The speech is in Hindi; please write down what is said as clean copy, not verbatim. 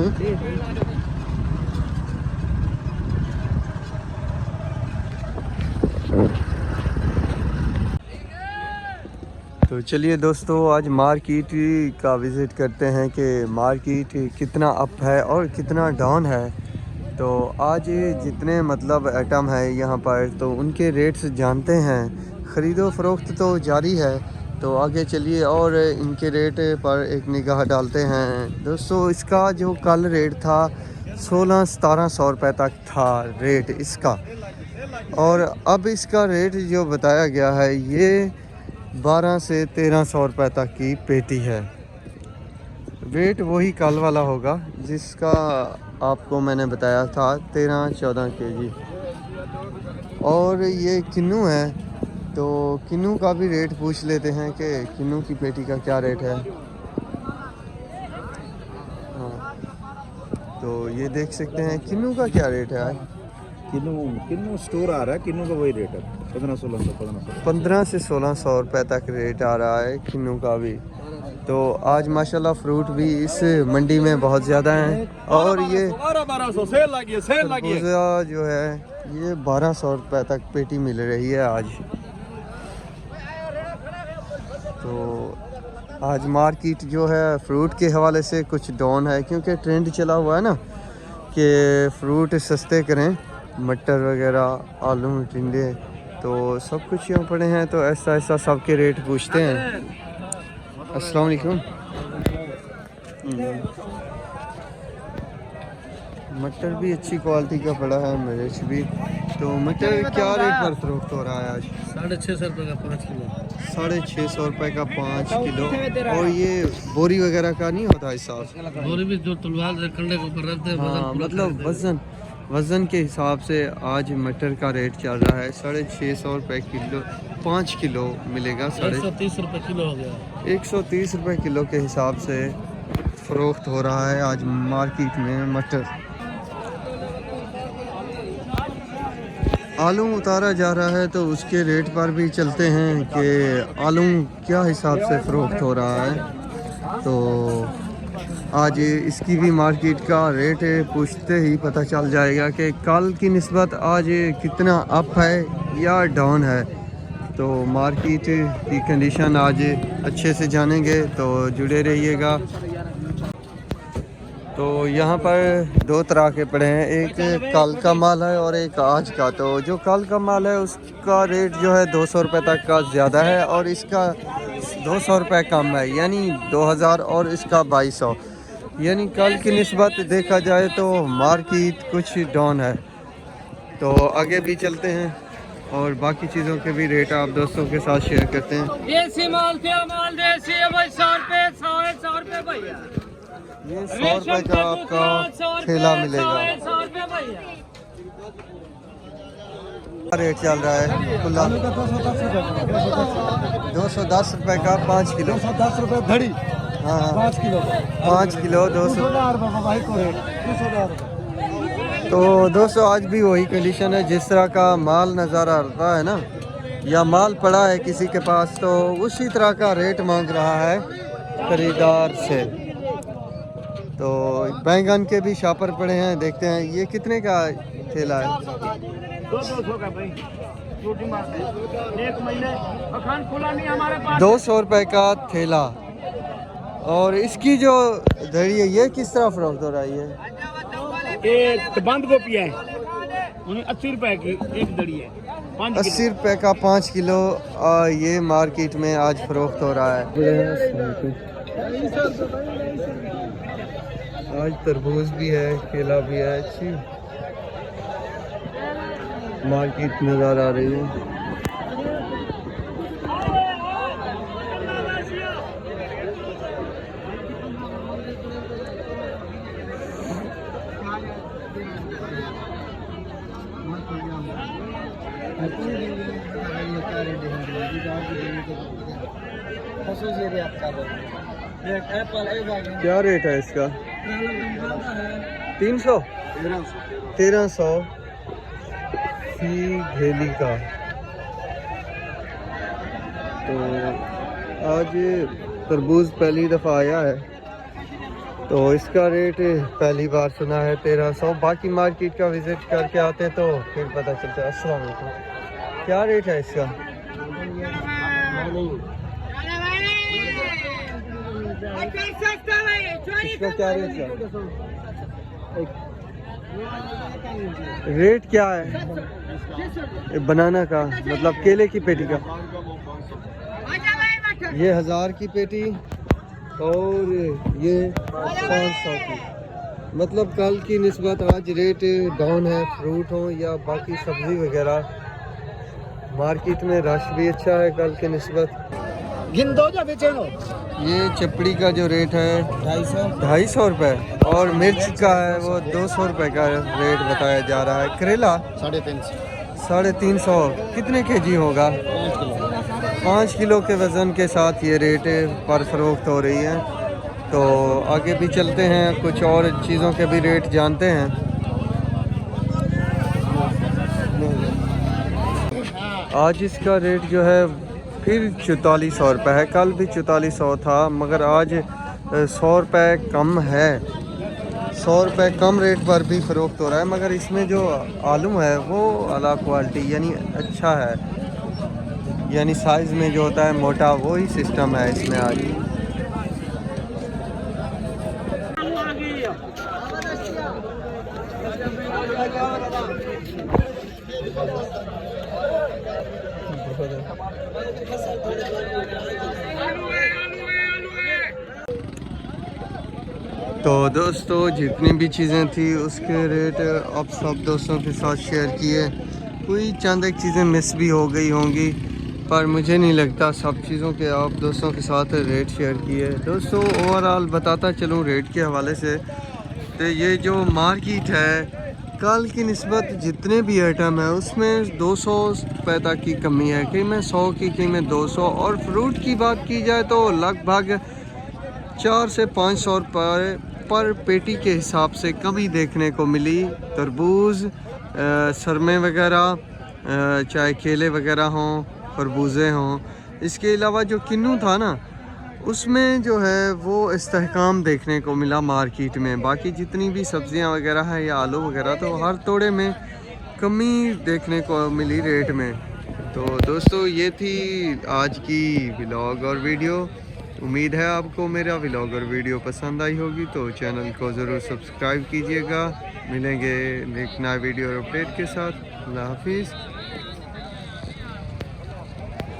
तो चलिए दोस्तों, आज मार्केट का विज़िट करते हैं कि मार्केट कितना अप है और कितना डाउन है। तो आज जितने मतलब आइटम है यहाँ पर, तो उनके रेट्स जानते हैं। ख़रीदो फरोख्त तो जारी है, तो आगे चलिए और इनके रेट पर एक निगाह डालते हैं। दोस्तों, इसका जो कल रेट था 1600-1700 रुपये तक था रेट इसका, और अब इसका रेट जो बताया गया है ये 1200 से 1300 रुपये तक की पेटी है। वेट वही कल वाला होगा जिसका आपको मैंने बताया था 13-14 केजी। और ये किन्नू है, तो किन्नू का भी रेट पूछ लेते हैं कि किन्नू की पेटी का क्या रेट है। हाँ, तो ये देख सकते हैं किन्नू का क्या रेट है। किन्नू स्टोर आ रहा है, किन्नू का वही रेट है 1500 से 1600 रुपये तक रेट आ रहा है किन्नू का भी। तो आज माशाल्लाह फ्रूट भी इस मंडी में बहुत ज़्यादा हैं, और ये 1200 सेल लगी जो है ये 1200 रुपये तक पेटी मिल रही है आज। तो आज मार्केट जो है फ्रूट के हवाले से कुछ डाउन है, क्योंकि ट्रेंड चला हुआ है ना कि फ्रूट सस्ते करें, मटर वगैरह, आलू, टिंडे, तो सब कुछ यहाँ पड़े हैं। तो ऐसा ऐसा सबके रेट पूछते हैं। अस्सलाम वालेकुम। मटर भी अच्छी क्वालिटी का पड़ा है, मिर्च भी। तो मटर क्या रेट पर फरोख्त हो रहा है आज? 650 रुपये का 5 किलो। 650 रुपये का 5 किलो। और ये बोरी वगैरह का नहीं होता हिसाब? बोरी भी जो तुलवाल कंडे के ऊपर रखते हैं। हाँ, मतलब वज़न के हिसाब से आज मटर का रेट चल रहा है 650 रुपये किलो। 5 किलो मिलेगा 130 रुपये किलो हो गया। 130 रुपये किलो के हिसाब से फ़रोख्त हो रहा है आज मार्केट में मटर। आलू उतारा जा रहा है, तो उसके रेट पर भी चलते हैं कि आलू क्या हिसाब से फ़रोख्त हो रहा है। तो आज इसकी भी मार्केट का रेट पूछते ही पता चल जाएगा कि कल की निस्बत आज कितना अप है या डाउन है। तो मार्केट की कंडीशन आज अच्छे से जानेंगे, तो जुड़े रहिएगा। तो यहाँ पर दो तरह के पड़े हैं, एक कल का माल है और एक आज का। तो जो कल का माल है उसका रेट जो है 200 रुपये तक का ज़्यादा है, और इसका 200 रुपये कम है, यानी 2000, और इसका 2200। यानी कल की निस्बत देखा जाए तो मार्केट कुछ डाउन है। तो आगे भी चलते हैं और बाकी चीज़ों के भी रेट आप दोस्तों के साथ शेयर करते हैं। देसी माल देसी है भाई, 100 रुपये 100 रुपये भैया। ये 100 रुपये का आपका ठेला मिलेगा। 100 रुपये भैया रेट चल रहा है खुला 210 रुपये का 5 किलो। 210 रुपये धड़ी। हाँ, 5 किलो 5 किलो 200। तो दोस्तों, आज भी वही कंडीशन है, जिस तरह का माल नज़र आता है ना, या माल पड़ा है किसी के पास, तो उसी तरह का रेट मांग रहा है खरीदार से। तो बैंगन के भी शापर पड़े हैं, देखते हैं ये कितने का ठेला है। 200 का भाई, 200 रुपये का ठेला। और इसकी जो धड़ी है ये किस तरह फरोख्त हो रही है? एक बंद गोभी है 80 रुपए की एक दड़ी है। 80 रुपये का 5 किलो ये मार्केट में आज फरोख्त हो रहा है। आज तरबूज भी है, केला भी है, अच्छी मार्केट नज़र आ रही है। क्या रेट है इसका? 300 1300 घेली का। तो आज तरबूज पहली दफ़ा आया है, तो इसका रेट पहली बार सुना है 1300। बाकी मार्केट का विज़िट करके आते हैं तो फिर पता चलता है। अस्सलाम वालेकुम। क्या रेट है इसका? इसका क्या रेट है? रेट क्या है बनाना का, मतलब केले की पेटी का? ये 1000 की पेटी और ये 500 की। मतलब कल की निस्बत आज रेट डाउन है। फ्रूट हो या बाकी सब्जी वगैरह, मार्केट में रश भी अच्छा है कल की निस्बत। ये चपड़ी का जो रेट है 250 रुपये और मिर्च का है वो 200 रुपये का रेट बताया जा रहा है। करेला 350। कितने केजी होगा? 5 किलो के वज़न के साथ ये रेट पर फरोख्त हो रही है। तो आगे भी चलते हैं, कुछ और चीज़ों के भी रेट जानते हैं। आज इसका रेट जो है फिर 4400 रुपये है। कल भी 4400 था मगर आज 100 रुपये कम है। 100 रुपये कम रेट पर भी फ़रोख्त हो रहा है। मगर इसमें जो आलू है वो अला क्वालिटी यानी अच्छा है, यानी साइज़ में जो होता है मोटा, वही सिस्टम है इसमें आज। तो दोस्तों जितनी भी चीज़ें थी उसके रेट अब सब दोस्तों के साथ शेयर किए। कोई चंद एक चीज़ें मिस भी हो गई होंगी पर मुझे नहीं लगता सब चीज़ों के आप दोस्तों के साथ रेट शेयर किए। दोस्तों ओवरऑल बताता चलूँ रेट के हवाले से, तो ये जो मार्केट है कल की निस्बत जितने भी आइटम है उसमें 200 रुपये तक की कमी है, कहीं में 100 की, कहीं में 200। और फ्रूट की बात की जाए तो लगभग 400 से 500 रुपये पर पेटी के हिसाब से कमी देखने को मिली। तरबूज, सरमे वगैरह, चाहे केले वगैरह हों, खरबूजे हों। इसके अलावा जो किन्नू था ना उसमें जो है वो इस्तेहकाम देखने को मिला मार्केट में। बाकी जितनी भी सब्जियां वगैरह है या आलू वगैरह तो हर तोड़े में कमी देखने को मिली रेट में। तो दोस्तों ये थी आज की व्लॉग और वीडियो। उम्मीद है आपको मेरा व्लॉग और वीडियो पसंद आई होगी, तो चैनल को ज़रूर सब्सक्राइब कीजिएगा। मिलेंगे एक नया वीडियो और अपडेट के साथ। अल्लाह हाफिज़।